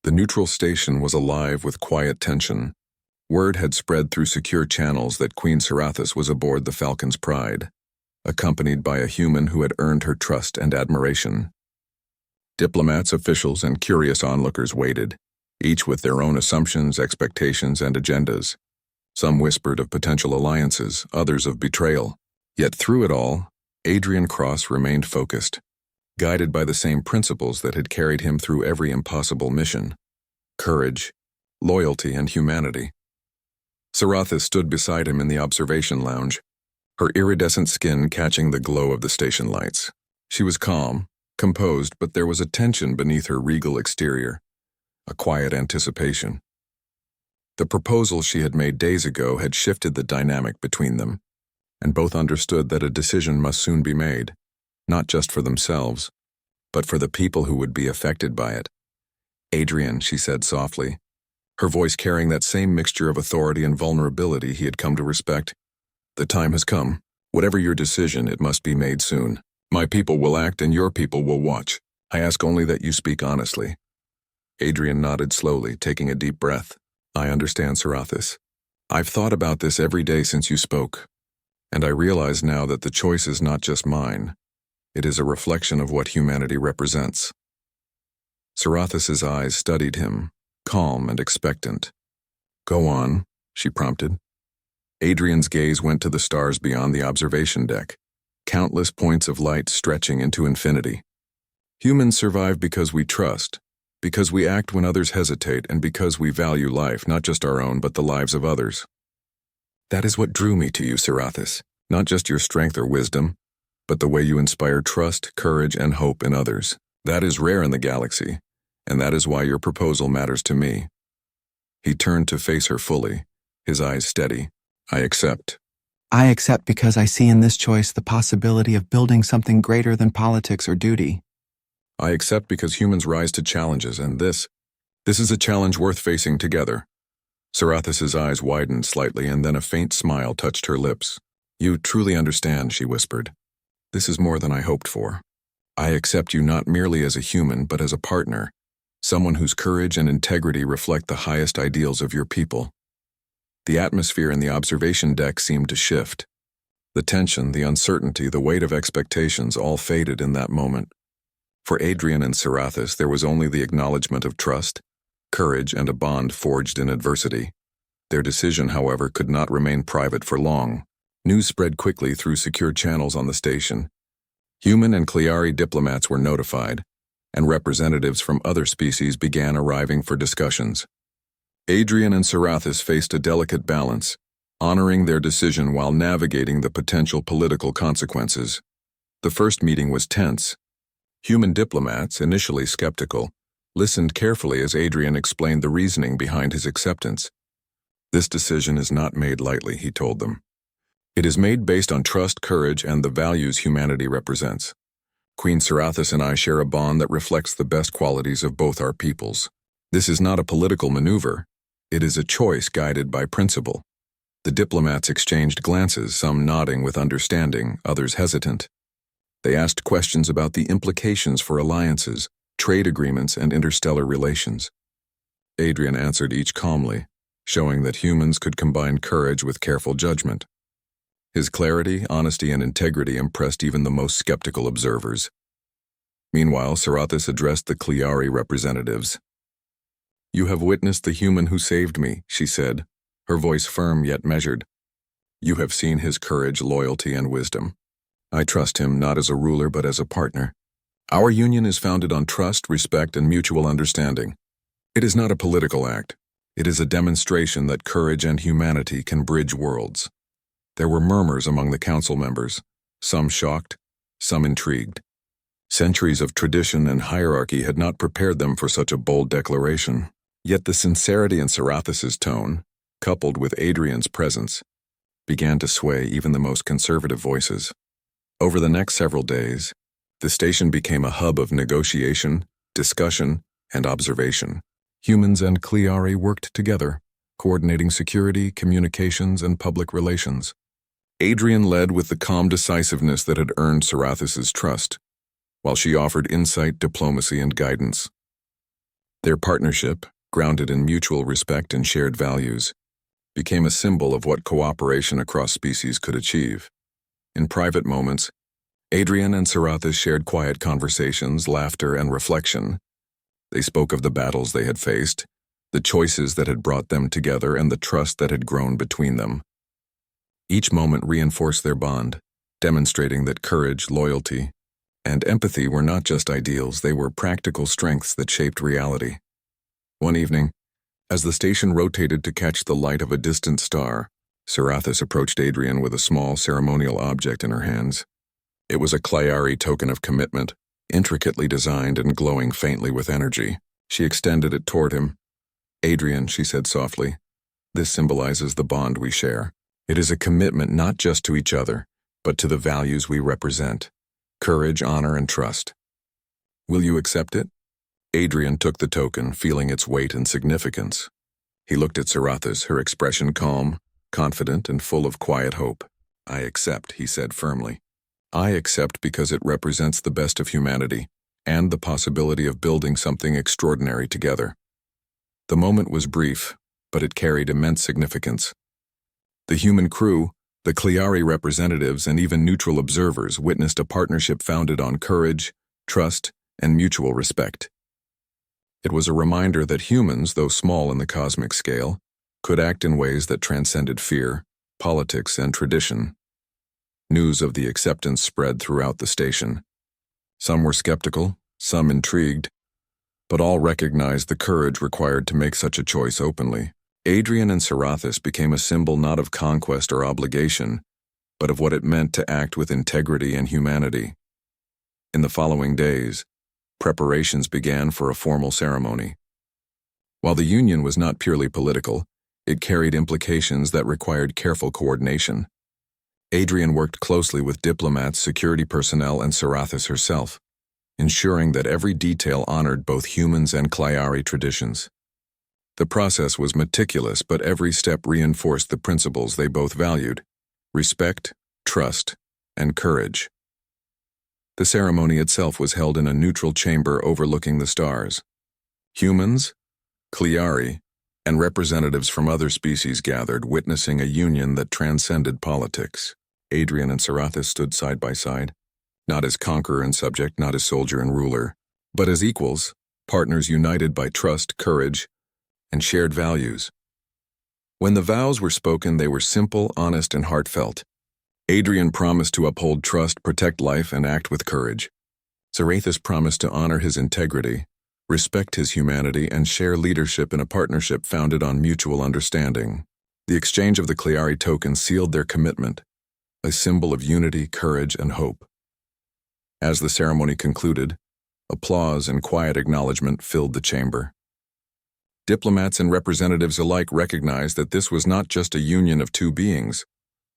The neutral station was alive with quiet tension. Word had spread through secure channels that Queen Sarathis was aboard the Falcon's Pride, accompanied by a human who had earned her trust and admiration. Diplomats, officials, and curious onlookers waited, each with their own assumptions, expectations, and agendas. Some whispered of potential alliances, others of betrayal. Yet through it all, Adrian Cross remained focused, guided by the same principles that had carried him through every impossible mission: courage, loyalty, and humanity. Sarathis stood beside him in the observation lounge, her iridescent skin catching the glow of the station lights. She was calm, composed, but there was a tension beneath her regal exterior, a quiet anticipation. The proposal she had made days ago had shifted the dynamic between them, and both understood that a decision must soon be made, not just for themselves, but for the people who would be affected by it. "Adrian," she said softly, her voice carrying that same mixture of authority and vulnerability he had come to respect. "The time has come. Whatever your decision, it must be made soon. My people will act and your people will watch. I ask only that you speak honestly." Adrian nodded slowly, taking a deep breath. "I understand, Sarathis. I've thought about this every day since you spoke, and I realize now that the choice is not just mine. It is a reflection of what humanity represents." Sarathis's eyes studied him, calm and expectant. "Go on," she prompted. Adrian's gaze went to the stars beyond the observation deck, countless points of light stretching into infinity. "Humans survive because we trust, because we act when others hesitate, and because we value life, not just our own, but the lives of others. That is what drew me to you, Sarathis, not just your strength or wisdom, but the way you inspire trust, courage, and hope in others. That is rare in the galaxy, and that is why your proposal matters to me." He turned to face her fully, his eyes steady. "I accept." "I accept because I see in this choice the possibility of building something greater than politics or duty." "I accept because humans rise to challenges, and this is a challenge worth facing together." Sarathis's eyes widened slightly, and then a faint smile touched her lips. "You truly understand," she whispered. "This is more than I hoped for. I accept you not merely as a human, but as a partner, someone whose courage and integrity reflect the highest ideals of your people." The atmosphere in the observation deck seemed to shift. The tension, the uncertainty, the weight of expectations all faded in that moment. For Adrian and Sarathis, there was only the acknowledgement of trust, courage, and a bond forged in adversity. Their decision, however, could not remain private for long. News spread quickly through secure channels on the station. Human and Cleari diplomats were notified, and representatives from other species began arriving for discussions. Adrian and Sarathis faced a delicate balance, honoring their decision while navigating the potential political consequences. The first meeting was tense. Human diplomats, initially skeptical, listened carefully as Adrian explained the reasoning behind his acceptance. "This decision is not made lightly," he told them. "It is made based on trust, courage, and the values humanity represents. Queen Sarathis and I share a bond that reflects the best qualities of both our peoples. This is not a political maneuver. It is a choice guided by principle." The diplomats exchanged glances, some nodding with understanding, others hesitant. They asked questions about the implications for alliances, trade agreements, and interstellar relations. Adrian answered each calmly, showing that humans could combine courage with careful judgment. His clarity, honesty, and integrity impressed even the most skeptical observers. Meanwhile, Sarathis addressed the Cleari representatives. "You have witnessed the human who saved me," she said, her voice firm yet measured. "You have seen his courage, loyalty, and wisdom. I trust him not as a ruler but as a partner. Our union is founded on trust, respect, and mutual understanding. It is not a political act. It is a demonstration that courage and humanity can bridge worlds." There were murmurs among the council members, some shocked, some intrigued. Centuries of tradition and hierarchy had not prepared them for such a bold declaration. Yet the sincerity in Sarathis's tone, coupled with Adrian's presence, began to sway even the most conservative voices. Over the next several days, the station became a hub of negotiation, discussion, and observation. Humans and Cleari worked together, coordinating security, communications, and public relations. Adrian led with the calm decisiveness that had earned Sarathis's trust, while she offered insight, diplomacy, and guidance. Their partnership, grounded in mutual respect and shared values, became a symbol of what cooperation across species could achieve. In private moments, Adrian and Sarathis shared quiet conversations, laughter, and reflection. They spoke of the battles they had faced, the choices that had brought them together, and the trust that had grown between them. Each moment reinforced their bond, demonstrating that courage, loyalty, and empathy were not just ideals, they were practical strengths that shaped reality. One evening, as the station rotated to catch the light of a distant star, Sarathis approached Adrian with a small ceremonial object in her hands. It was a Clyari token of commitment, intricately designed and glowing faintly with energy. She extended it toward him. "Adrian," she said softly, "this symbolizes the bond we share. It is a commitment not just to each other, but to the values we represent: courage, honor, and trust. Will you accept it?" Adrian took the token, feeling its weight and significance. He looked at Sarathis, her expression calm, confident, and full of quiet hope. "I accept," he said firmly. "I accept because it represents the best of humanity and the possibility of building something extraordinary together." The moment was brief, but it carried immense significance. The human crew, the Clyari representatives, and even neutral observers witnessed a partnership founded on courage, trust, and mutual respect. It was a reminder that humans, though small in the cosmic scale, could act in ways that transcended fear, politics, and tradition. News of the acceptance spread throughout the station. Some were skeptical, some intrigued, but all recognized the courage required to make such a choice openly. Adrian and Sarathis became a symbol not of conquest or obligation, but of what it meant to act with integrity and humanity. In the following days, preparations began for a formal ceremony. While the union was not purely political, it carried implications that required careful coordination. Adrian worked closely with diplomats, security personnel, and Sarathis herself, ensuring that every detail honored both humans and Clyari traditions. The process was meticulous, but every step reinforced the principles they both valued: respect, trust, and courage. The ceremony itself was held in a neutral chamber overlooking the stars. Humans, Clyari, and representatives from other species gathered, witnessing a union that transcended politics. Adrian and Sarathis stood side by side, not as conqueror and subject, not as soldier and ruler, but as equals, partners united by trust, courage, and shared values. When the vows were spoken, they were simple, honest, and heartfelt. Adrian promised to uphold trust, protect life, and act with courage. Sarathis promised to honor his integrity, respect his humanity, and share leadership in a partnership founded on mutual understanding. The exchange of the Clyari token sealed their commitment, a symbol of unity, courage, and hope. As the ceremony concluded, applause and quiet acknowledgement filled the chamber. Diplomats and representatives alike recognized that this was not just a union of two beings,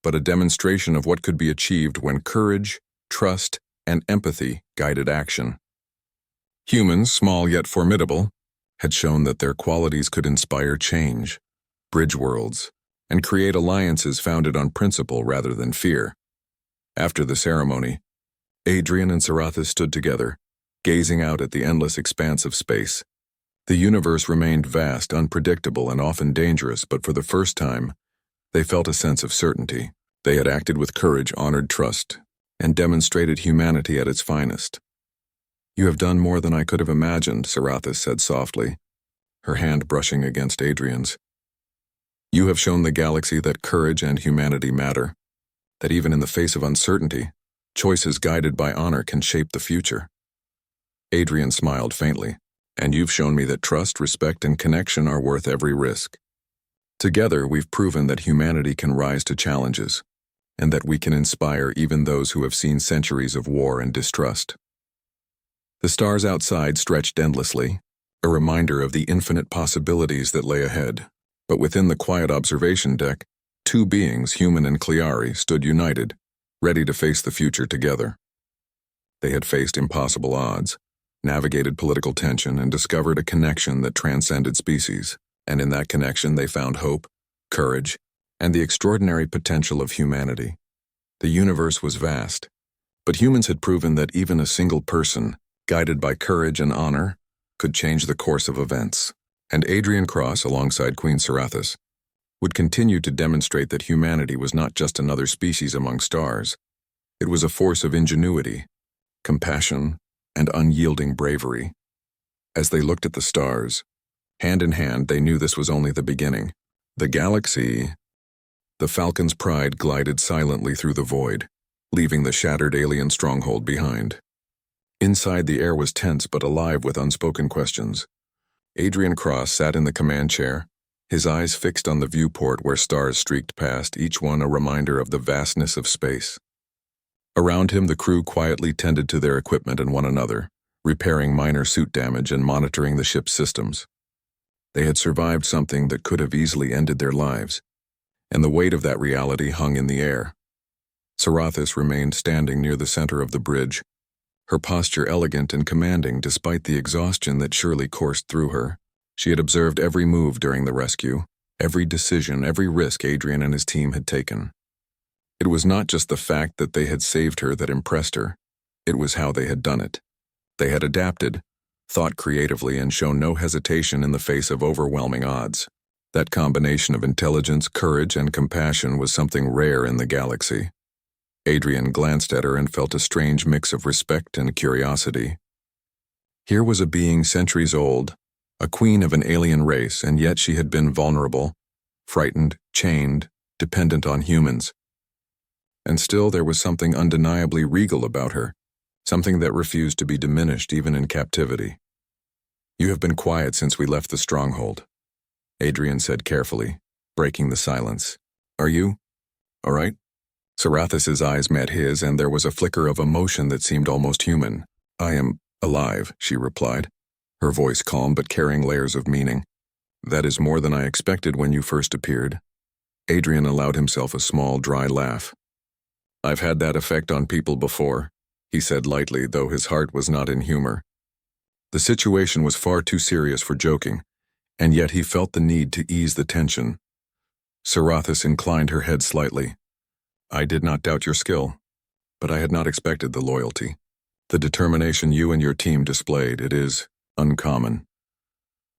but a demonstration of what could be achieved when courage, trust, and empathy guided action. Humans, small yet formidable, had shown that their qualities could inspire change, bridge worlds, and create alliances founded on principle rather than fear. After the ceremony, Adrian and Sarathis stood together, gazing out at the endless expanse of space. The universe remained vast, unpredictable, and often dangerous, but for the first time, they felt a sense of certainty. They had acted with courage, honored trust, and demonstrated humanity at its finest. "You have done more than I could have imagined," Sarathis said softly, her hand brushing against Adrian's. "You have shown the galaxy that courage and humanity matter, that even in the face of uncertainty, choices guided by honor can shape the future." Adrian smiled faintly. "And you've shown me that trust, respect, and connection are worth every risk. Together, we've proven that humanity can rise to challenges, and that we can inspire even those who have seen centuries of war and distrust." The stars outside stretched endlessly, a reminder of the infinite possibilities that lay ahead. But within the quiet observation deck, two beings, human and Clyari, stood united, ready to face the future together. They had faced impossible odds, navigated political tension, and discovered a connection that transcended species. And in that connection, they found hope, courage, and the extraordinary potential of humanity. The universe was vast, but humans had proven that even a single person, guided by courage and honor, could change the course of events. And Adrian Cross, alongside Queen Sarathis, would continue to demonstrate that humanity was not just another species among stars. It was a force of ingenuity, compassion, and unyielding bravery. As they looked at the stars, hand in hand, they knew this was only the beginning. The galaxy. The Falcon's pride glided silently through the void, leaving the shattered alien stronghold behind. Inside, the air was tense but alive with unspoken questions. Adrian Cross sat in the command chair, his eyes fixed on the viewport where stars streaked past, each one a reminder of the vastness of space. Around him, the crew quietly tended to their equipment and one another, repairing minor suit damage and monitoring the ship's systems. They had survived something that could have easily ended their lives, and the weight of that reality hung in the air. Sarathis remained standing near the center of the bridge, her posture elegant and commanding despite the exhaustion that surely coursed through her. She had observed every move during the rescue, every decision, every risk Adrian and his team had taken. It was not just the fact that they had saved her that impressed her, it was how they had done it. They had adapted, thought creatively, and shown no hesitation in the face of overwhelming odds. That combination of intelligence, courage, and compassion was something rare in the galaxy. Adrian glanced at her and felt a strange mix of respect and curiosity. Here was a being centuries old, a queen of an alien race, and yet she had been vulnerable, frightened, chained, dependent on humans. And still there was something undeniably regal about her, something that refused to be diminished even in captivity. "You have been quiet since we left the stronghold," Adrian said carefully, breaking the silence. "Are you all right?" Sarathis's eyes met his, and there was a flicker of emotion that seemed almost human. "I am alive," she replied, her voice calm but carrying layers of meaning. "That is more than I expected when you first appeared." Adrian allowed himself a small, dry laugh. "I've had that effect on people before," he said lightly, though his heart was not in humor. The situation was far too serious for joking, and yet he felt the need to ease the tension. Sarathis inclined her head slightly. "I did not doubt your skill, but I had not expected the loyalty. The determination you and your team displayed, it is uncommon."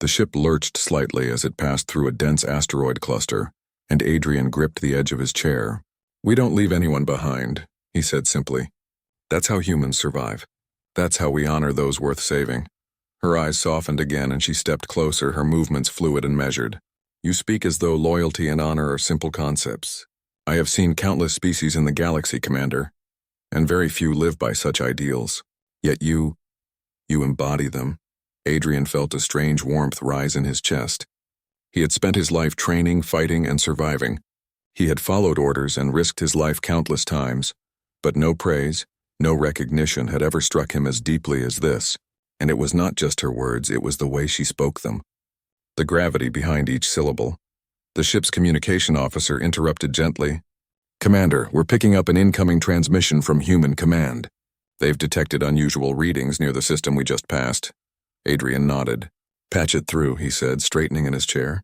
The ship lurched slightly as it passed through a dense asteroid cluster, and Adrian gripped the edge of his chair. "We don't leave anyone behind," he said simply. "That's how humans survive. That's how we honor those worth saving." Her eyes softened again and she stepped closer, her movements fluid and measured. "You speak as though loyalty and honor are simple concepts. I have seen countless species in the galaxy, Commander, and very few live by such ideals. Yet you embody them." Adrian felt a strange warmth rise in his chest. He had spent his life training, fighting, and surviving. He had followed orders and risked his life countless times, but no praise, no recognition had ever struck him as deeply as this. And it was not just her words, it was the way she spoke them. The gravity behind each syllable. The ship's communication officer interrupted gently. "Commander, we're picking up an incoming transmission from Human Command. They've detected unusual readings near the system we just passed." Adrian nodded. "Patch it through," he said, straightening in his chair.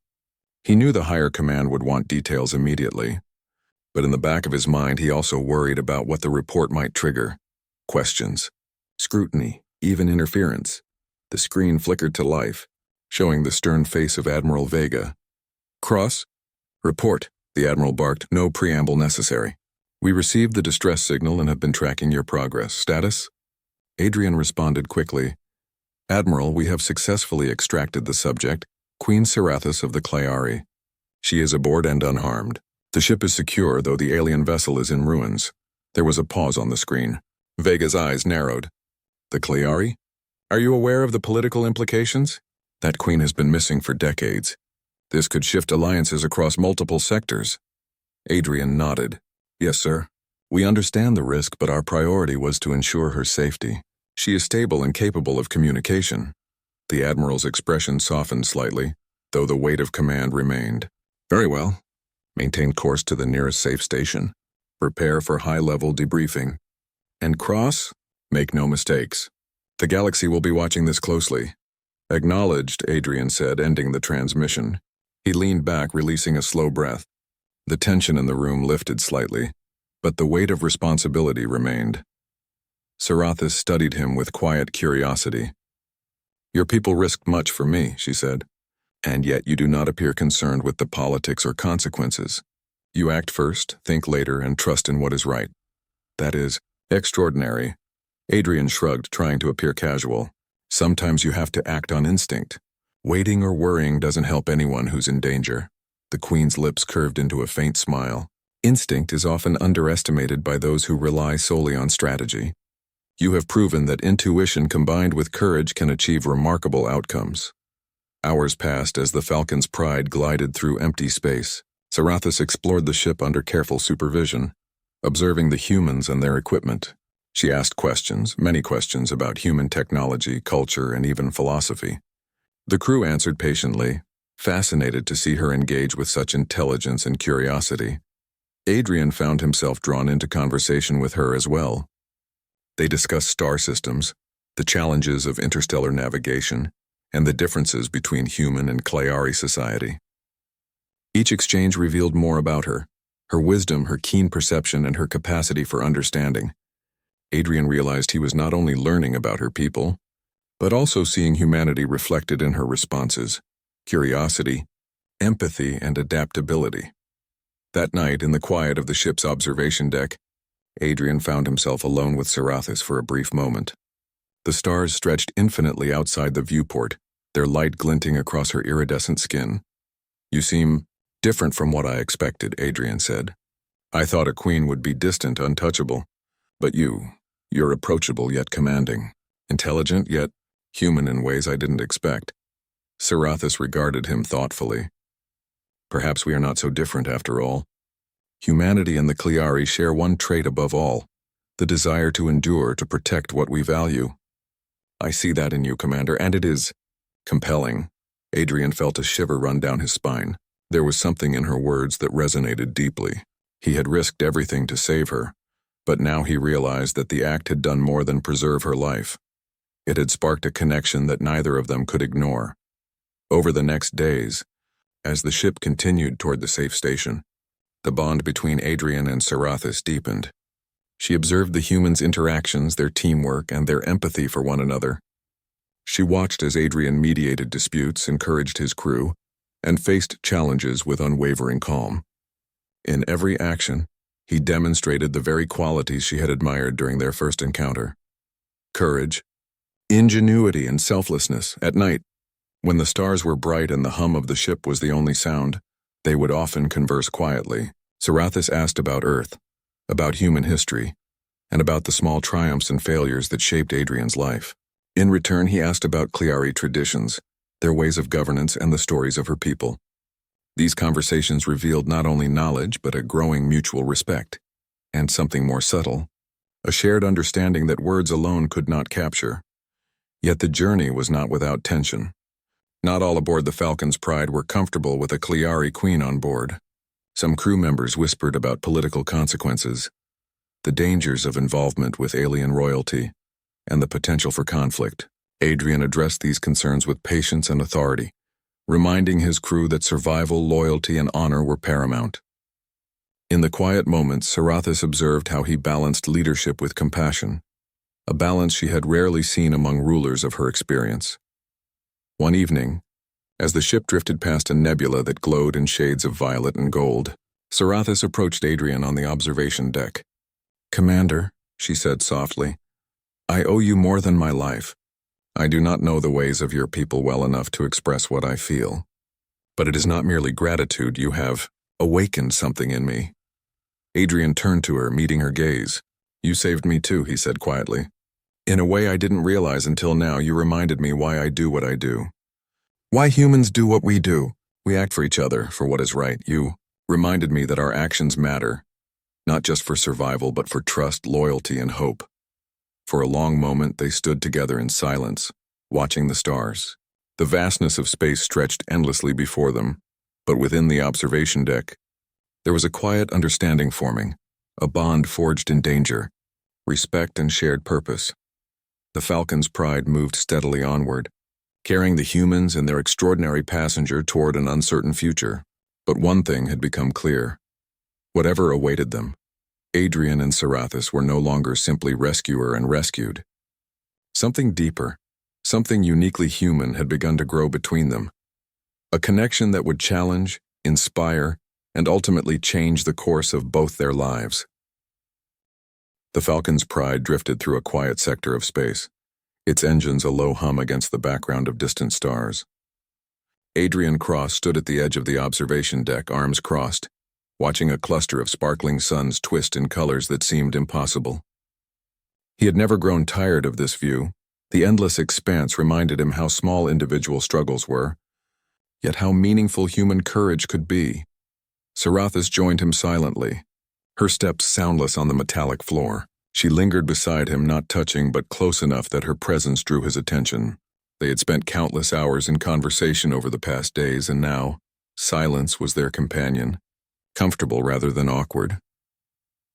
He knew the higher command would want details immediately, but in the back of his mind he also worried about what the report might trigger. Questions, scrutiny, even interference. The screen flickered to life, showing the stern face of Admiral Vega. "Cross? Report," the Admiral barked, "no preamble necessary. We received the distress signal and have been tracking your progress. Status?" Adrian responded quickly. "Admiral, we have successfully extracted the subject, Queen Sarathis of the Clayari. She is aboard and unharmed. The ship is secure, though the alien vessel is in ruins." There was a pause on the screen. Vega's eyes narrowed. "The Clayari? Are you aware of the political implications? That queen has been missing for decades. This could shift alliances across multiple sectors." Adrian nodded. "Yes, sir. We understand the risk, but our priority was to ensure her safety. She is stable and capable of communication." The Admiral's expression softened slightly, though the weight of command remained. "Very well. Maintain course to the nearest safe station. Prepare for high-level debriefing. And Cross, make no mistakes. The galaxy will be watching this closely." "Acknowledged," Adrian said, ending the transmission. He leaned back, releasing a slow breath. The tension in the room lifted slightly, but the weight of responsibility remained. Sarathis studied him with quiet curiosity. Your people risked much for me, she said. And yet you do not appear concerned with the politics or consequences. You act first, think later, and trust in what is right. That is extraordinary. Adrian shrugged, trying to appear casual. Sometimes you have to act on instinct. Waiting or worrying doesn't help anyone who's in danger. The Queen's lips curved into a faint smile. Instinct is often underestimated by those who rely solely on strategy. You have proven that intuition combined with courage can achieve remarkable outcomes. Hours passed as the Falcon's Pride glided through empty space. Sarathis explored the ship under careful supervision, observing the humans and their equipment. She asked questions, many questions about human technology, culture, and even philosophy. The crew answered patiently, fascinated to see her engage with such intelligence and curiosity. Adrian found himself drawn into conversation with her as well. They discussed star systems, the challenges of interstellar navigation, and the differences between human and Clayari society. Each exchange revealed more about her wisdom, her keen perception, and her capacity for understanding. Adrian realized he was not only learning about her people, but also seeing humanity reflected in her responses, curiosity, empathy, and adaptability. That night, in the quiet of the ship's observation deck, Adrian found himself alone with Sarathis for a brief moment. The stars stretched infinitely outside the viewport, their light glinting across her iridescent skin. You seem different from what I expected, Adrian said. I thought a queen would be distant, untouchable. But you're approachable yet commanding, intelligent yet human in ways I didn't expect. Sarathis regarded him thoughtfully. Perhaps we are not so different after all. Humanity and the Clayari share one trait above all, the desire to endure, to protect what we value. I see that in you, Commander, and it is compelling. Adrian felt a shiver run down his spine. There was something in her words that resonated deeply. He had risked everything to save her, but now he realized that the act had done more than preserve her life. It had sparked a connection that neither of them could ignore. Over the next days, as the ship continued toward the safe station, the bond between Adrian and Sarathis deepened. She observed the humans' interactions, their teamwork, and their empathy for one another. She watched as Adrian mediated disputes, encouraged his crew, and faced challenges with unwavering calm. In every action, he demonstrated the very qualities she had admired during their first encounter: courage, ingenuity, and selflessness. At night, when the stars were bright and the hum of the ship was the only sound, they would often converse quietly. Sarathis asked about Earth, about human history, and about the small triumphs and failures that shaped Adrian's life. In return, he asked about Clayari traditions, their ways of governance, and the stories of her people. These conversations revealed not only knowledge, but a growing mutual respect, and something more subtle, a shared understanding that words alone could not capture. Yet the journey was not without tension. Not all aboard the Falcon's Pride were comfortable with a Clayari queen on board. Some crew members whispered about political consequences, the dangers of involvement with alien royalty, and the potential for conflict. Adrian addressed these concerns with patience and authority, reminding his crew that survival, loyalty, and honor were paramount. In the quiet moments, Sarathis observed how he balanced leadership with compassion, a balance she had rarely seen among rulers of her experience. One evening, as the ship drifted past a nebula that glowed in shades of violet and gold, Sarathis approached Adrian on the observation deck. "Commander," she said softly, "I owe you more than my life. I do not know the ways of your people well enough to express what I feel. But it is not merely gratitude. You have awakened something in me." Adrian turned to her, meeting her gaze. "You saved me too," he said quietly. "In a way I didn't realize until now. You reminded me why I do what I do. Why humans do what we do. We act for each other, for what is right. You reminded me that our actions matter, not just for survival, but for trust, loyalty, and hope." For a long moment, they stood together in silence, watching the stars. The vastness of space stretched endlessly before them, but within the observation deck, there was a quiet understanding forming, a bond forged in danger, respect, and shared purpose. The Falcon's Pride moved steadily onward, carrying the humans and their extraordinary passenger toward an uncertain future. But one thing had become clear. Whatever awaited them, Adrian and Sarathis were no longer simply rescuer and rescued. Something deeper, Something uniquely human had begun to grow between them. A connection that would challenge, inspire, and ultimately change the course of both their lives. The Falcon's Pride drifted through a quiet sector of space, its engines a low hum against the background of distant stars. Adrian Cross stood at the edge of the observation deck, arms crossed, watching a cluster of sparkling suns twist in colors that seemed impossible. He had never grown tired of this view. The endless expanse reminded him how small individual struggles were, yet how meaningful human courage could be. Sarathis joined him silently, her steps soundless on the metallic floor. She lingered beside him, not touching but close enough that her presence drew his attention. They had spent countless hours in conversation over the past days, and now, silence was their companion, comfortable rather than awkward.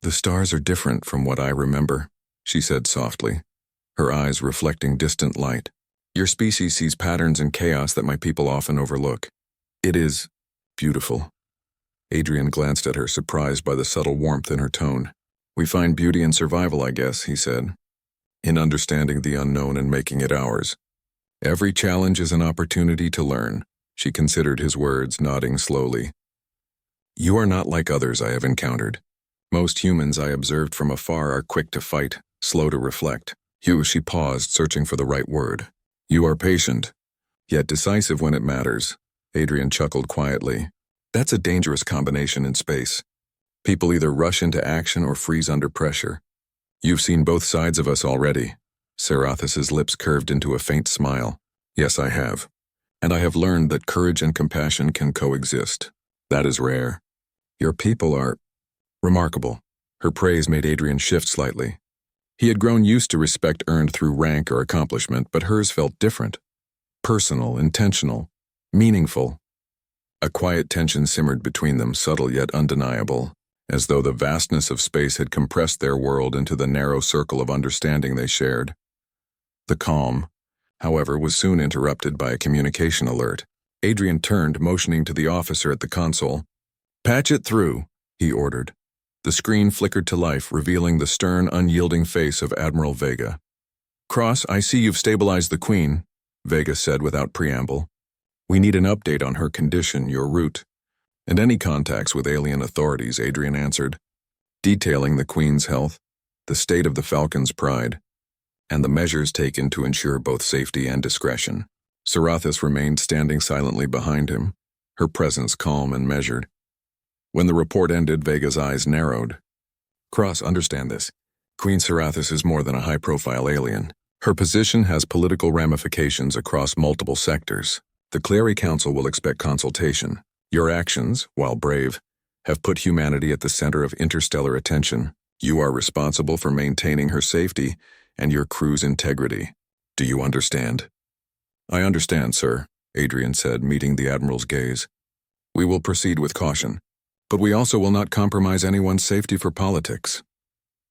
"The stars are different from what I remember," she said softly, her eyes reflecting distant light. "Your species sees patterns and chaos that my people often overlook. It is beautiful." Adrian glanced at her, surprised by the subtle warmth in her tone. "We find beauty in survival, I guess," he said, "in understanding the unknown and making it ours. Every challenge is an opportunity to learn." She considered his words, nodding slowly. "You are not like others I have encountered. Most humans I observed from afar are quick to fight, slow to reflect. She paused, searching for the right word. "You are patient, yet decisive when it matters." Adrian chuckled quietly. "That's a dangerous combination in space. People either rush into action or freeze under pressure. You've seen both sides of us already." Sarathis's lips curved into a faint smile. "Yes, I have. And I have learned that courage and compassion can coexist. That is rare. Your people are remarkable." Her praise made Adrian shift slightly. He had grown used to respect earned through rank or accomplishment, but hers felt different. Personal, intentional, meaningful. A quiet tension simmered between them, subtle yet undeniable, as though the vastness of space had compressed their world into the narrow circle of understanding they shared. The calm, however, was soon interrupted by a communication alert. Adrian turned, motioning to the officer at the console. "Patch it through," he ordered. The screen flickered to life, revealing the stern, unyielding face of Admiral Vega. "Cross, I see you've stabilized the Queen," Vega said without preamble. "We need an update on her condition, your route, and any contacts with alien authorities," Adrian answered, detailing the Queen's health, the state of the Falcon's Pride, and the measures taken to ensure both safety and discretion. Sarathis remained standing silently behind him, her presence calm and measured. When the report ended, Vega's eyes narrowed. "Cross, understand this. Queen Sarathis is more than a high-profile alien. Her position has political ramifications across multiple sectors. The Cleary Council will expect consultation. Your actions, while brave, have put humanity at the center of interstellar attention. You are responsible for maintaining her safety and your crew's integrity. Do you understand?" "I understand, sir," Adrian said, meeting the Admiral's gaze. "We will proceed with caution. But we also will not compromise anyone's safety for politics."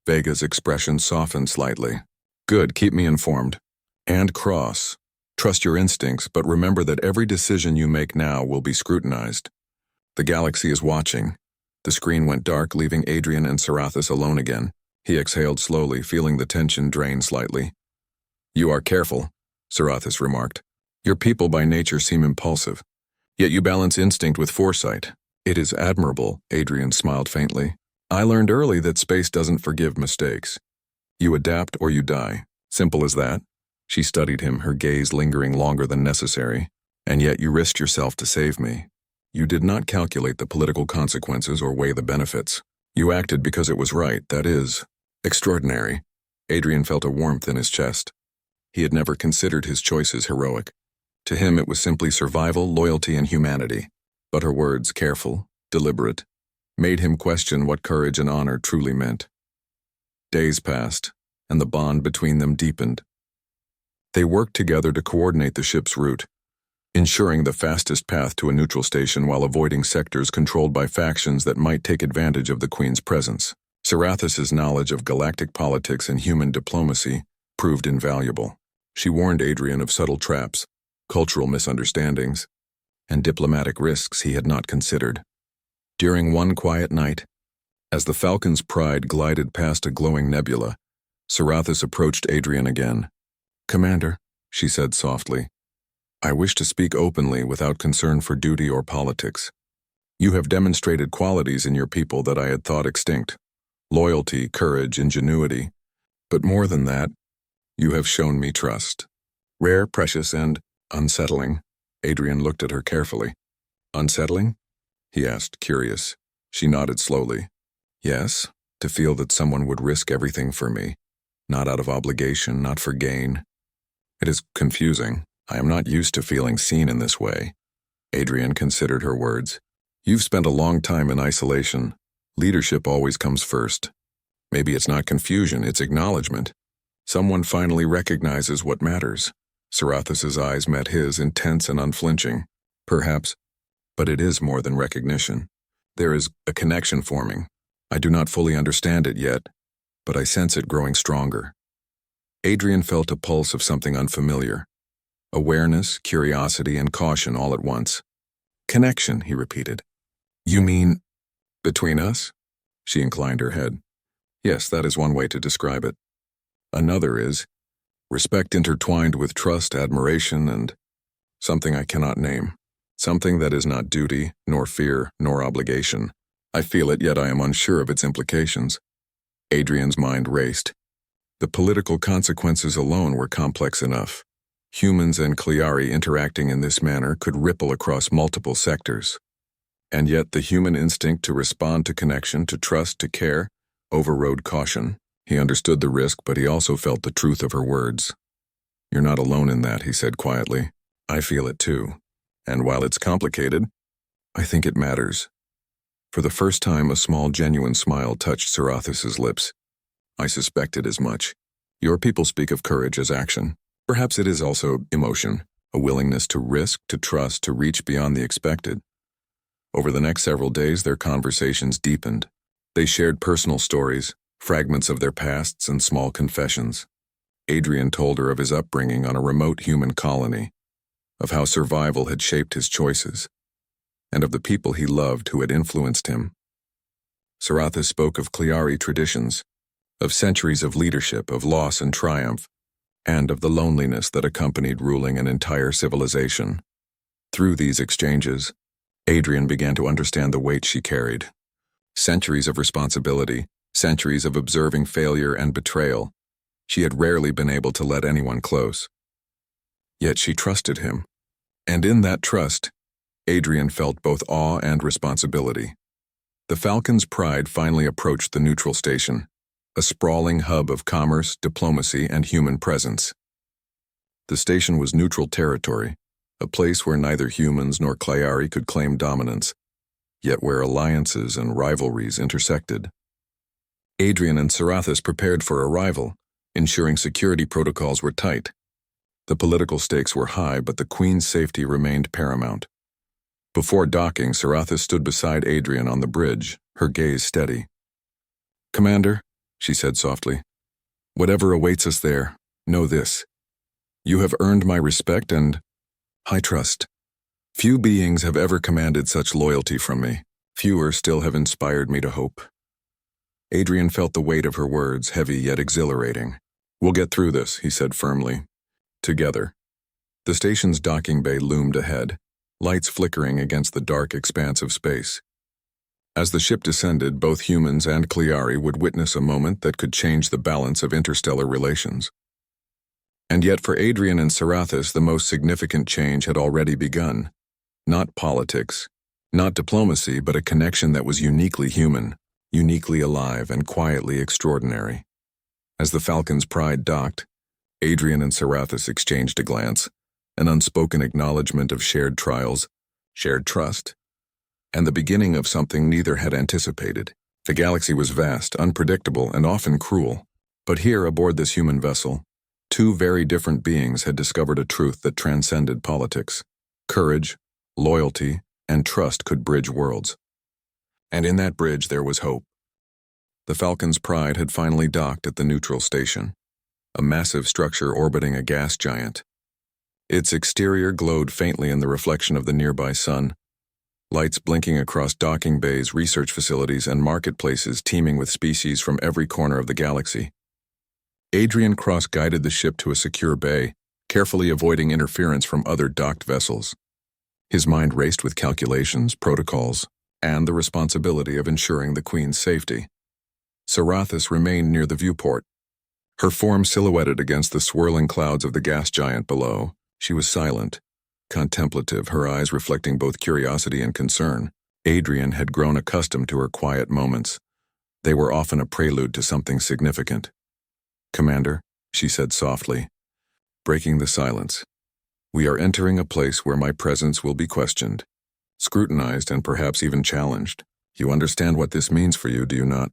Vega's expression softened slightly. "Good, keep me informed. And Cross, trust your instincts, but remember that every decision you make now will be scrutinized. The galaxy is watching." The screen went dark, leaving Adrian and Sarathis alone again. He exhaled slowly, feeling the tension drain slightly. "You are careful," Sarathis remarked. "Your people by nature seem impulsive, yet you balance instinct with foresight. It is admirable," Adrian smiled faintly. "I learned early that space doesn't forgive mistakes. You adapt or you die. Simple as that." She studied him, her gaze lingering longer than necessary. "And yet you risked yourself to save me. You did not calculate the political consequences or weigh the benefits. You acted because it was right. That is extraordinary." Adrian felt a warmth in his chest. He had never considered his choices heroic. To him it was simply survival, loyalty, and humanity. But her words, careful, deliberate, made him question what courage and honor truly meant. Days passed, and the bond between them deepened. They worked together to coordinate the ship's route, ensuring the fastest path to a neutral station while avoiding sectors controlled by factions that might take advantage of the Queen's presence. Sarathis's knowledge of galactic politics and human diplomacy proved invaluable. She warned Adrian of subtle traps, cultural misunderstandings, and diplomatic risks he had not considered. During one quiet night, as the Falcon's Pride glided past a glowing nebula, Sarathis approached Adrian again. "Commander," she said softly. I wish to speak openly without concern for duty or politics. You have demonstrated qualities in your people that I had thought extinct. Loyalty, courage, ingenuity. But more than that, you have shown me trust. Rare, precious, and unsettling. Adrian looked at her carefully. Unsettling? He asked, curious. She nodded slowly. Yes, to feel that someone would risk everything for me. Not out of obligation, not for gain. It is confusing. I am not used to feeling seen in this way. Adrian considered her words. You've spent a long time in isolation. Leadership always comes first. Maybe it's not confusion, it's acknowledgement. Someone finally recognizes what matters. Sarathas's eyes met his, intense and unflinching. Perhaps, but it is more than recognition. There is a connection forming. I do not fully understand it yet, but I sense it growing stronger. Adrian felt a pulse of something unfamiliar. Awareness, curiosity, and caution all at once. Connection, he repeated. You mean, between us? She inclined her head. Yes, that is one way to describe it. Another is, respect intertwined with trust, admiration, and something I cannot name. Something that is not duty, nor fear, nor obligation. I feel it, yet I am unsure of its implications. Adrian's mind raced. The political consequences alone were complex enough. Humans and Cleari interacting in this manner could ripple across multiple sectors. And yet the human instinct to respond to connection, to trust, to care, overrode caution. He understood the risk, but he also felt the truth of her words. You're not alone in that, he said quietly. I feel it too. And while it's complicated, I think it matters. For the first time, a small, genuine smile touched Sarathas's lips. I suspected as much. Your people speak of courage as action. Perhaps it is also emotion, a willingness to risk, to trust, to reach beyond the expected. Over the next several days, their conversations deepened. They shared personal stories, fragments of their pasts, and small confessions. Adrian told her of his upbringing on a remote human colony, of how survival had shaped his choices, and of the people he loved who had influenced him. Sarathas spoke of Cleari traditions, of centuries of leadership, of loss and triumph, and of the loneliness that accompanied ruling an entire civilization. Through these exchanges, Adrian began to understand the weight she carried. Centuries of responsibility, centuries of observing failure and betrayal. She had rarely been able to let anyone close. Yet she trusted him. And in that trust, Adrian felt both awe and responsibility. The Falcon's Pride finally approached the neutral station, a sprawling hub of commerce, diplomacy, and human presence. The station was neutral territory, a place where neither humans nor Cleari could claim dominance, yet where alliances and rivalries intersected. Adrian and Sarathas prepared for arrival, ensuring security protocols were tight. The political stakes were high, but the Queen's safety remained paramount. Before docking, Sarathas stood beside Adrian on the bridge, her gaze steady. Commander, she said softly, whatever awaits us there, know this. You have earned my respect and high trust. Few beings have ever commanded such loyalty from me. Fewer still have inspired me to hope. Adrian felt the weight of her words, heavy yet exhilarating. We'll get through this, he said firmly. Together. The station's docking bay loomed ahead, lights flickering against the dark expanse of space. As the ship descended, both humans and Cleari would witness a moment that could change the balance of interstellar relations. And yet for Adrian and Sarathas, the most significant change had already begun. Not politics, not diplomacy, but a connection that was uniquely human, uniquely alive, and quietly extraordinary. As the Falcon's Pride docked, Adrian and Sarathas exchanged a glance, an unspoken acknowledgement of shared trials, shared trust, and the beginning of something neither had anticipated. The galaxy was vast, unpredictable, and often cruel. But here, aboard this human vessel, two very different beings had discovered a truth that transcended politics. Courage, loyalty, and trust could bridge worlds. And in that bridge there was hope. The Falcon's Pride had finally docked at the neutral station, a massive structure orbiting a gas giant. Its exterior glowed faintly in the reflection of the nearby sun, lights blinking across docking bays, research facilities, and marketplaces teeming with species from every corner of the galaxy. Adrian cross-guided the ship to a secure bay, carefully avoiding interference from other docked vessels. His mind raced with calculations, protocols, and the responsibility of ensuring the Queen's safety. Sarathis remained near the viewport. Her form silhouetted against the swirling clouds of the gas giant below. She was silent, contemplative, her eyes reflecting both curiosity and concern. Adrian had grown accustomed to her quiet moments. They were often a prelude to something significant. "Commander," she said softly, breaking the silence, "we are entering a place where my presence will be questioned, scrutinized, and perhaps even challenged. You understand what this means for you, do you not?"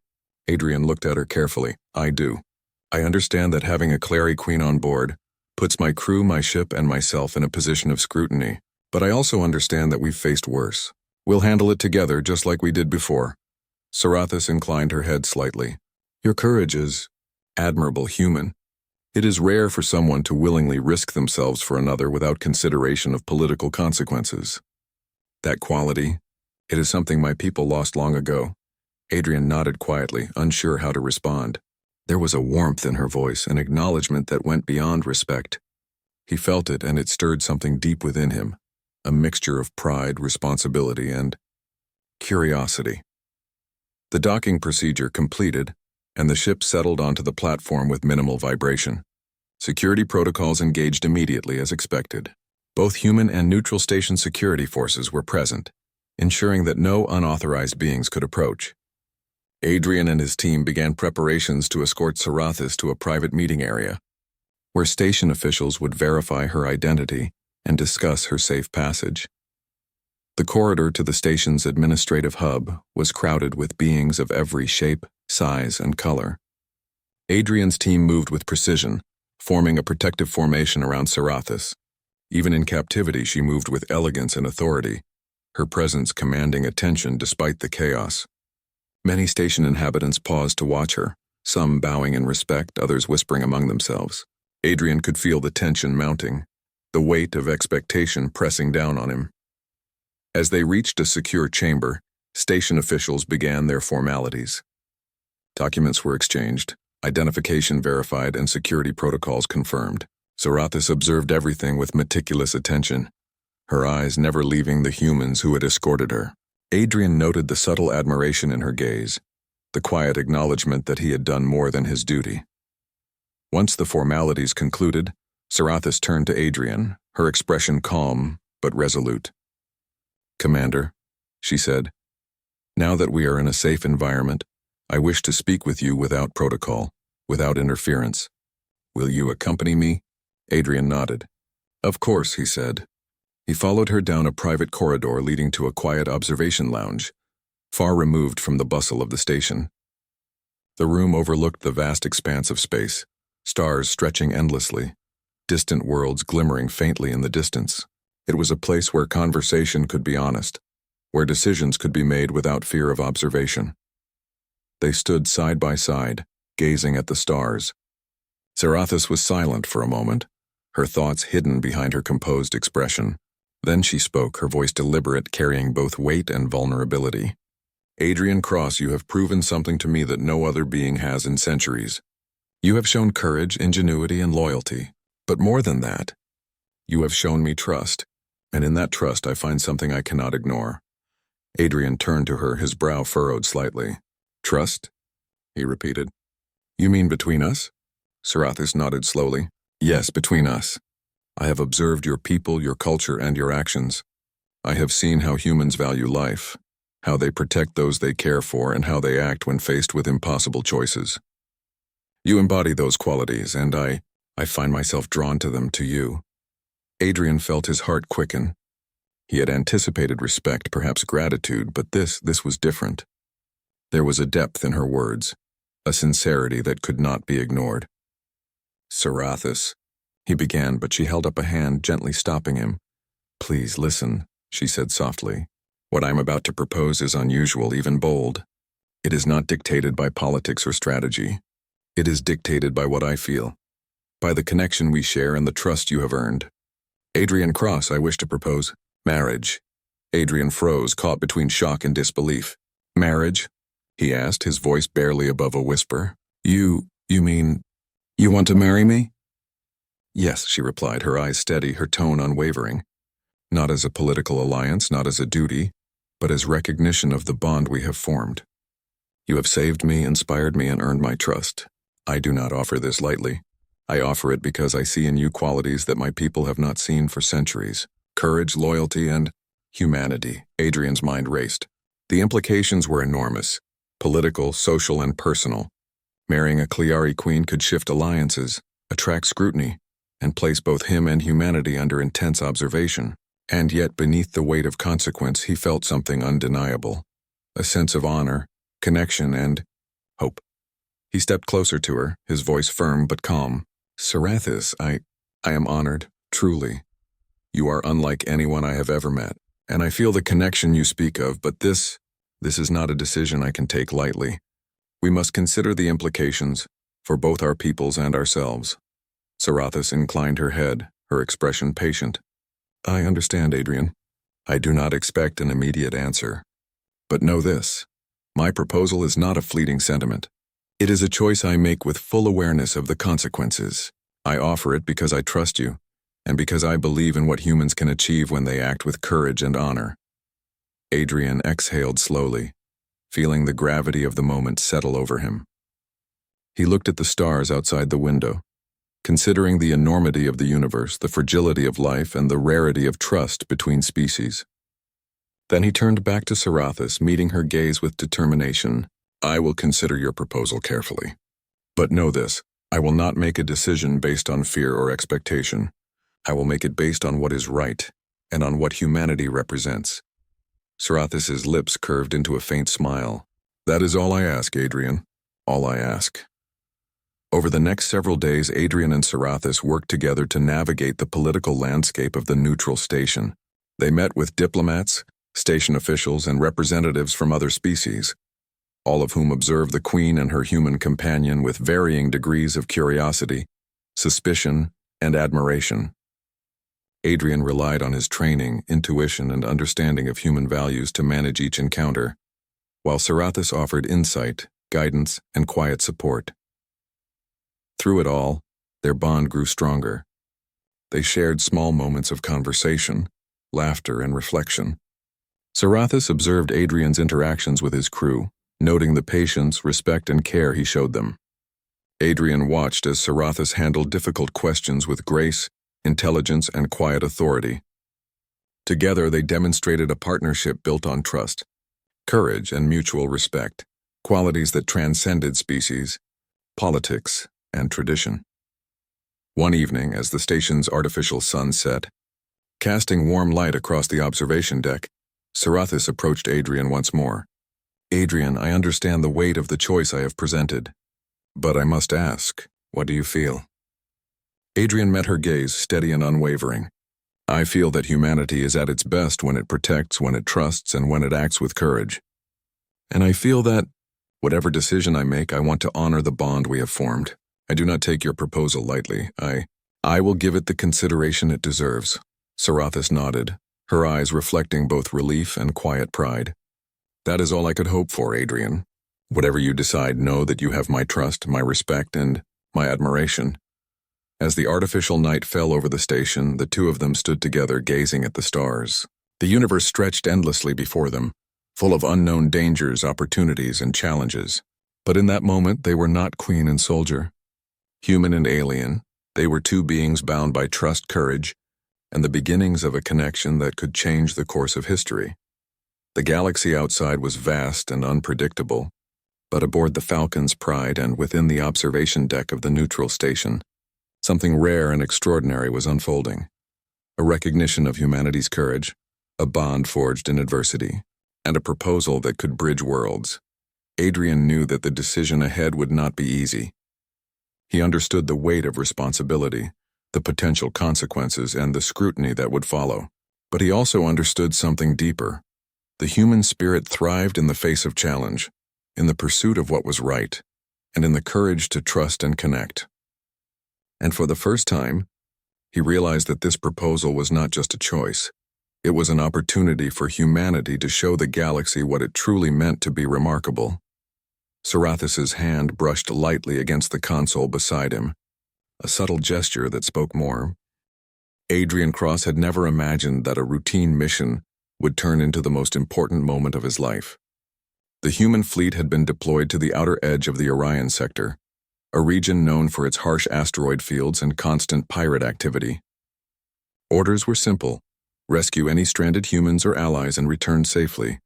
Adrian looked at her carefully. "I do. I understand that having a Clary Queen on board puts my crew, my ship, and myself in a position of scrutiny. But I also understand that we've faced worse. We'll handle it together just like we did before." Sarathis inclined her head slightly. "Your courage is admirable, human. It is rare for someone to willingly risk themselves for another without consideration of political consequences. That quality, it is something my people lost long ago." Adrian nodded quietly, unsure how to respond. There was a warmth in her voice, an acknowledgement that went beyond respect. He felt it, and it stirred something deep within him, a mixture of pride, responsibility, and curiosity. The docking procedure completed, and the ship settled onto the platform with minimal vibration. Security protocols engaged immediately as expected. Both human and neutral station security forces were present, ensuring that no unauthorized beings could approach. Adrian and his team began preparations to escort Sarathis to a private meeting area, where station officials would verify her identity and discuss her safe passage. The corridor to the station's administrative hub was crowded with beings of every shape, size, and color. Adrian's team moved with precision, forming a protective formation around Sarathis. Even in captivity, she moved with elegance and authority, her presence commanding attention despite the chaos. Many station inhabitants paused to watch her, some bowing in respect, others whispering among themselves. Adrian could feel the tension mounting, the weight of expectation pressing down on him. As they reached a secure chamber, station officials began their formalities. Documents were exchanged, identification verified, and security protocols confirmed. Sarathis observed everything with meticulous attention, her eyes never leaving the humans who had escorted her. Adrian noted the subtle admiration in her gaze, the quiet acknowledgement that he had done more than his duty. Once the formalities concluded, Sarathis turned to Adrian, her expression calm but resolute. "Commander," she said, "now that we are in a safe environment, I wish to speak with you without protocol, without interference. Will you accompany me?" Adrian nodded. "Of course," he said. He followed her down a private corridor leading to a quiet observation lounge, far removed from the bustle of the station. The room overlooked the vast expanse of space, stars stretching endlessly, distant worlds glimmering faintly in the distance. It was a place where conversation could be honest, where decisions could be made without fear of observation. They stood side by side, gazing at the stars. Sarathis was silent for a moment, her thoughts hidden behind her composed expression. Then she spoke, her voice deliberate, carrying both weight and vulnerability. "Adrian Cross, you have proven something to me that no other being has in centuries. You have shown courage, ingenuity, and loyalty. But more than that, you have shown me trust, and in that trust I find something I cannot ignore." Adrian turned to her, his brow furrowed slightly. "Trust?" he repeated. "You mean between us?" Sarathis nodded slowly. "Yes, between us. I have observed your people, your culture, and your actions. I have seen how humans value life, how they protect those they care for, and how they act when faced with impossible choices. You embody those qualities, and I find myself drawn to them, to you." Adrian felt his heart quicken. He had anticipated respect, perhaps gratitude, but this was different. There was a depth in her words, a sincerity that could not be ignored. "Sarathis," he began, but she held up a hand, gently stopping him. "Please listen," she said softly. "What I'm about to propose is unusual, even bold. It is not dictated by politics or strategy. It is dictated by what I feel, by the connection we share and the trust you have earned. Adrian Cross, I wish to propose marriage." Adrian froze, caught between shock and disbelief. "Marriage?" he asked, his voice barely above a whisper. You mean, you want to marry me?" Yes, she replied, her eyes steady, her tone unwavering. Not as a political alliance, not as a duty, but as recognition of the bond we have formed. You have saved me, inspired me, and earned my trust. I do not offer this lightly. I offer it because I see in you qualities that my people have not seen for centuries. Courage, loyalty, and humanity. Adrian's mind raced. The implications were enormous. Political, social, and personal. Marrying a Cleari queen could shift alliances, attract scrutiny, and place both him and humanity under intense observation. And yet, beneath the weight of consequence, he felt something undeniable. A sense of honor, connection, and hope. He stepped closer to her, his voice firm but calm. Sarathis, I am honored, truly. You are unlike anyone I have ever met, and I feel the connection you speak of, but this is not a decision I can take lightly. We must consider the implications, for both our peoples and ourselves. Sarathis inclined her head, her expression patient. I understand, Adrian. I do not expect an immediate answer. But know this, my proposal is not a fleeting sentiment. It is a choice I make with full awareness of the consequences. I offer it because I trust you, and because I believe in what humans can achieve when they act with courage and honor. Adrian exhaled slowly, feeling the gravity of the moment settle over him. He looked at the stars outside the window, considering the enormity of the universe, the fragility of life, and the rarity of trust between species. Then he turned back to Sarathis, meeting her gaze with determination. I will consider your proposal carefully. But know this, I will not make a decision based on fear or expectation. I will make it based on what is right, and on what humanity represents. Sarathis's lips curved into a faint smile. That is all I ask, Adrian. All I ask. Over the next several days, Adrian and Sarathis worked together to navigate the political landscape of the neutral station. They met with diplomats, station officials, and representatives from other species, all of whom observed the Queen and her human companion with varying degrees of curiosity, suspicion, and admiration. Adrian relied on his training, intuition, and understanding of human values to manage each encounter, while Sarathis offered insight, guidance, and quiet support. Through it all, their bond grew stronger. They shared small moments of conversation, laughter, and reflection. Sarathis observed Adrian's interactions with his crew, noting the patience, respect, and care he showed them. Adrian watched as Sarathis handled difficult questions with grace, intelligence, and quiet authority. Together, they demonstrated a partnership built on trust, courage, and mutual respect, qualities that transcended species, politics, and tradition. One evening, as the station's artificial sun set, casting warm light across the observation deck, Sarathis approached Adrian once more. Adrian, I understand the weight of the choice I have presented, but I must ask, what do you feel? Adrian met her gaze, steady and unwavering. I feel that humanity is at its best when it protects, when it trusts, and when it acts with courage. And I feel that, whatever decision I make, I want to honor the bond we have formed. I do not take your proposal lightly. I will give it the consideration it deserves. Sarathis nodded, her eyes reflecting both relief and quiet pride. That is all I could hope for, Adrian. Whatever you decide, know that you have my trust, my respect, and my admiration. As the artificial night fell over the station, the two of them stood together, gazing at the stars. The universe stretched endlessly before them, full of unknown dangers, opportunities, and challenges. But in that moment, they were not queen and soldier. Human and alien, they were two beings bound by trust, courage, and the beginnings of a connection that could change the course of history. The galaxy outside was vast and unpredictable, but aboard the Falcon's Pride and within the observation deck of the neutral station, something rare and extraordinary was unfolding. A recognition of humanity's courage, a bond forged in adversity, and a proposal that could bridge worlds. Adrian knew that the decision ahead would not be easy. He understood the weight of responsibility, the potential consequences, and the scrutiny that would follow. But he also understood something deeper. The human spirit thrived in the face of challenge, in the pursuit of what was right, and in the courage to trust and connect. And for the first time, he realized that this proposal was not just a choice. It was an opportunity for humanity to show the galaxy what it truly meant to be remarkable. Sarathis's hand brushed lightly against the console beside him, a subtle gesture that spoke more. Adrian Cross had never imagined that a routine mission would turn into the most important moment of his life. The human fleet had been deployed to the outer edge of the Orion sector, a region known for its harsh asteroid fields and constant pirate activity. Orders were simple: rescue any stranded humans or allies and return safely.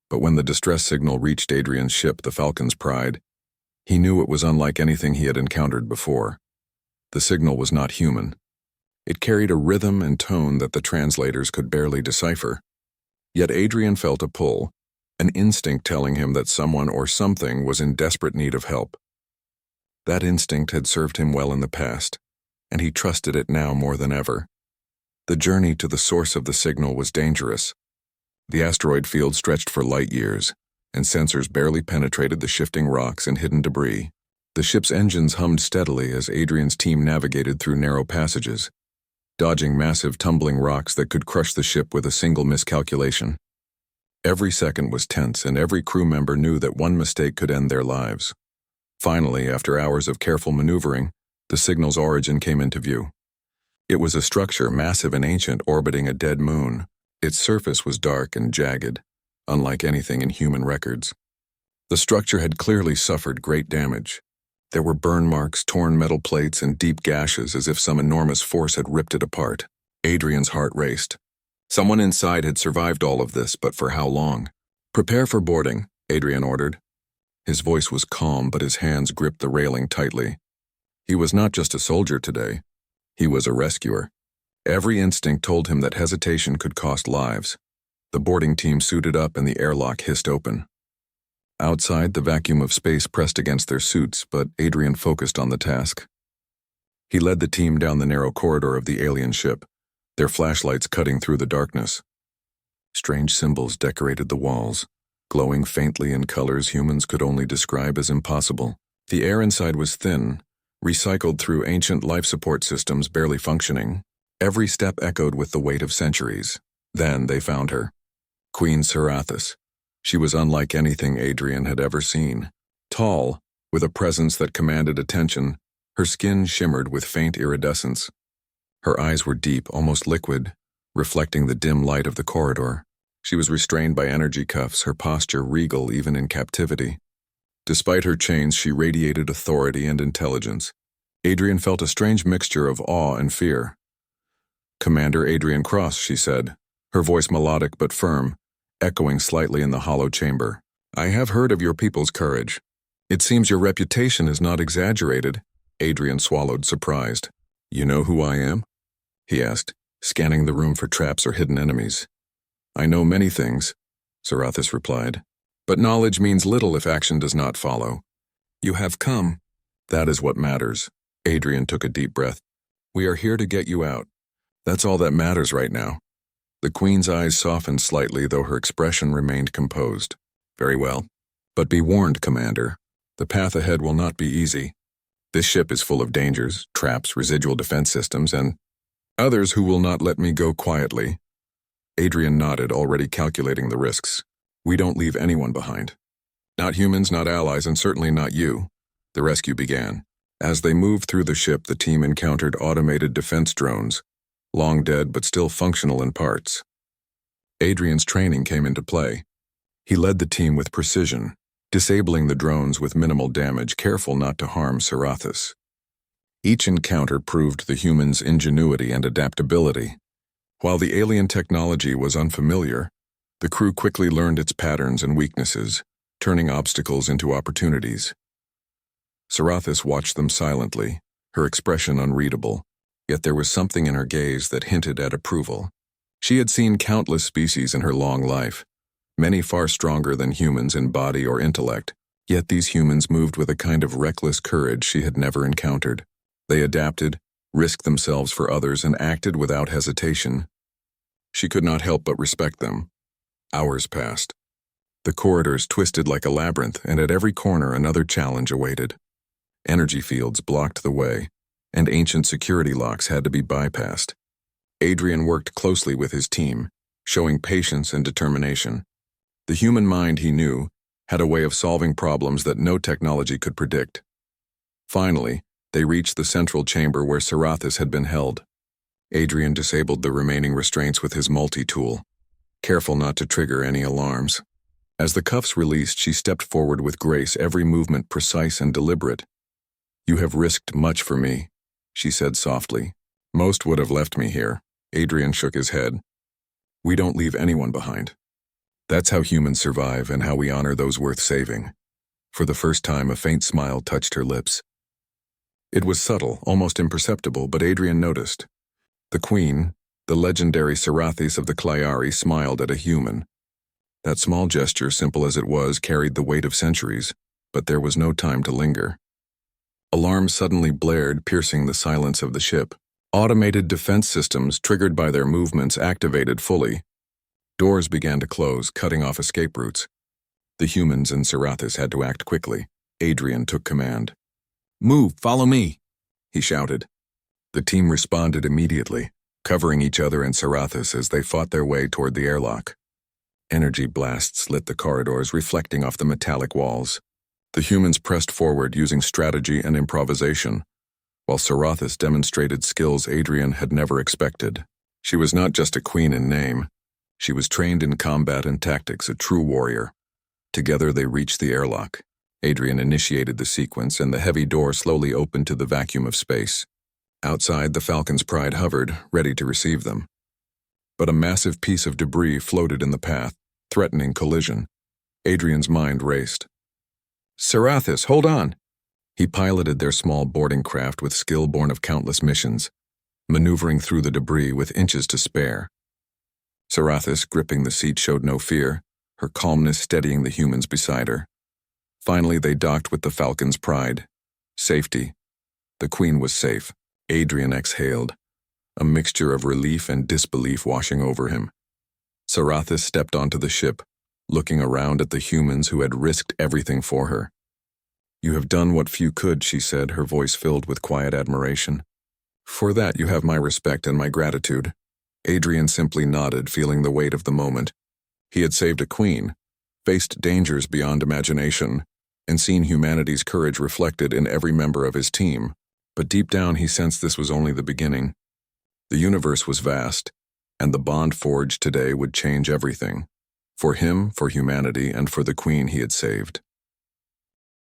But when the distress signal reached Adrian's ship, the Falcon's Pride, he knew it was unlike anything he had encountered before. The signal was not human. It carried a rhythm and tone that the translators could barely decipher. Yet Adrian felt a pull, an instinct telling him that someone or something was in desperate need of help. That instinct had served him well in the past, and he trusted it now more than ever. The journey to the source of the signal was dangerous. The asteroid field stretched for light years, and sensors barely penetrated the shifting rocks and hidden debris. The ship's engines hummed steadily as Adrian's team navigated through narrow passages, dodging massive tumbling rocks that could crush the ship with a single miscalculation. Every second was tense, and every crew member knew that one mistake could end their lives. Finally, after hours of careful maneuvering, the signal's origin came into view. It was a structure massive and ancient orbiting a dead moon. Its surface was dark and jagged, unlike anything in human records. The structure had clearly suffered great damage. There were burn marks, torn metal plates, and deep gashes as if some enormous force had ripped it apart. Adrian's heart raced. Someone inside had survived all of this, but for how long? "Prepare for boarding," Adrian ordered. His voice was calm, but his hands gripped the railing tightly. He was not just a soldier today. He was a rescuer. Every instinct told him that hesitation could cost lives. The boarding team suited up and the airlock hissed open. Outside, the vacuum of space pressed against their suits, but Adrian focused on the task. He led the team down the narrow corridor of the alien ship, their flashlights cutting through the darkness. Strange symbols decorated the walls, glowing faintly in colors humans could only describe as impossible. The air inside was thin, recycled through ancient life support systems barely functioning. Every step echoed with the weight of centuries. Then they found her. Queen Serathis. She was unlike anything Adrian had ever seen. Tall, with a presence that commanded attention, her skin shimmered with faint iridescence. Her eyes were deep, almost liquid, reflecting the dim light of the corridor. She was restrained by energy cuffs, her posture regal even in captivity. Despite her chains, she radiated authority and intelligence. Adrian felt a strange mixture of awe and fear. "Commander Adrian Cross," she said, her voice melodic but firm, echoing slightly in the hollow chamber. "I have heard of your people's courage. It seems your reputation is not exaggerated." Adrian swallowed, surprised. "You know who I am?" he asked, scanning the room for traps or hidden enemies. "I know many things," Serathis replied, "but knowledge means little if action does not follow. You have come. That is what matters." Adrian took a deep breath. "We are here to get you out. That's all that matters right now." The Queen's eyes softened slightly, though her expression remained composed. "Very well. But be warned, Commander. The path ahead will not be easy. This ship is full of dangers, traps, residual defense systems, and others who will not let me go quietly." Adrian nodded, already calculating the risks. "We don't leave anyone behind. Not humans, not allies, and certainly not you." The rescue began. As they moved through the ship, the team encountered automated defense drones, long dead but still functional in parts. Adrian's training came into play. He led the team with precision, disabling the drones with minimal damage, careful not to harm Serathis. Each encounter proved the humans' ingenuity and adaptability. While the alien technology was unfamiliar, the crew quickly learned its patterns and weaknesses, turning obstacles into opportunities. Serathis watched them silently, her expression unreadable, yet there was something in her gaze that hinted at approval. She had seen countless species in her long life, many far stronger than humans in body or intellect, yet these humans moved with a kind of reckless courage she had never encountered. They adapted, risked themselves for others, and acted without hesitation. She could not help but respect them. Hours passed. The corridors twisted like a labyrinth, and at every corner another challenge awaited. Energy fields blocked the way, and ancient security locks had to be bypassed. Adrian worked closely with his team, showing patience and determination. The human mind, he knew, had a way of solving problems that no technology could predict. Finally, They reached the central chamber where Sarathis had been held. Adrian disabled the remaining restraints with his multi-tool, careful not to trigger any alarms. As the cuffs released, she stepped forward with grace, every movement precise and deliberate. "You have risked much for me," she said softly. "Most would have left me here." Adrian shook his head. "We don't leave anyone behind. That's how humans survive and how we honor those worth saving." For the first time, a faint smile touched her lips. It was subtle, almost imperceptible, but Adrian noticed. The queen, the legendary Sarathis of the Clyari, smiled at a human. That small gesture, simple as it was, carried the weight of centuries, but there was no time to linger. Alarms suddenly blared, piercing the silence of the ship. Automated defense systems, triggered by their movements, activated fully. Doors began to close, cutting off escape routes. The humans and Sarathis had to act quickly. Adrian took command. "Move, follow me," he shouted. The team responded immediately, covering each other and Sarathis as they fought their way toward the airlock. Energy blasts lit the corridors, reflecting off the metallic walls. The humans pressed forward using strategy and improvisation, while Sarathis demonstrated skills Adrian had never expected. She was not just a queen in name. She was trained in combat and tactics, a true warrior. Together they reached the airlock. Adrian initiated the sequence, and the heavy door slowly opened to the vacuum of space. Outside, the Falcon's Pride hovered, ready to receive them. But a massive piece of debris floated in the path, threatening collision. Adrian's mind raced. "Sarathis, hold on!" He piloted their small boarding craft with skill born of countless missions, maneuvering through the debris with inches to spare. Sarathis, gripping the seat, showed no fear, her calmness steadying the humans beside her. Finally, they docked with the Falcon's Pride. Safety. The Queen was safe. Adrian exhaled, a mixture of relief and disbelief washing over him. Sarathis stepped onto the ship, looking around at the humans who had risked everything for her. "You have done what few could," she said, her voice filled with quiet admiration. "For that you have my respect and my gratitude." Adrian simply nodded, feeling the weight of the moment. He had saved a queen, faced dangers beyond imagination, and seen humanity's courage reflected in every member of his team. But deep down he sensed this was only the beginning. The universe was vast, and the bond forged today would change everything. For him, for humanity, and for the queen he had saved.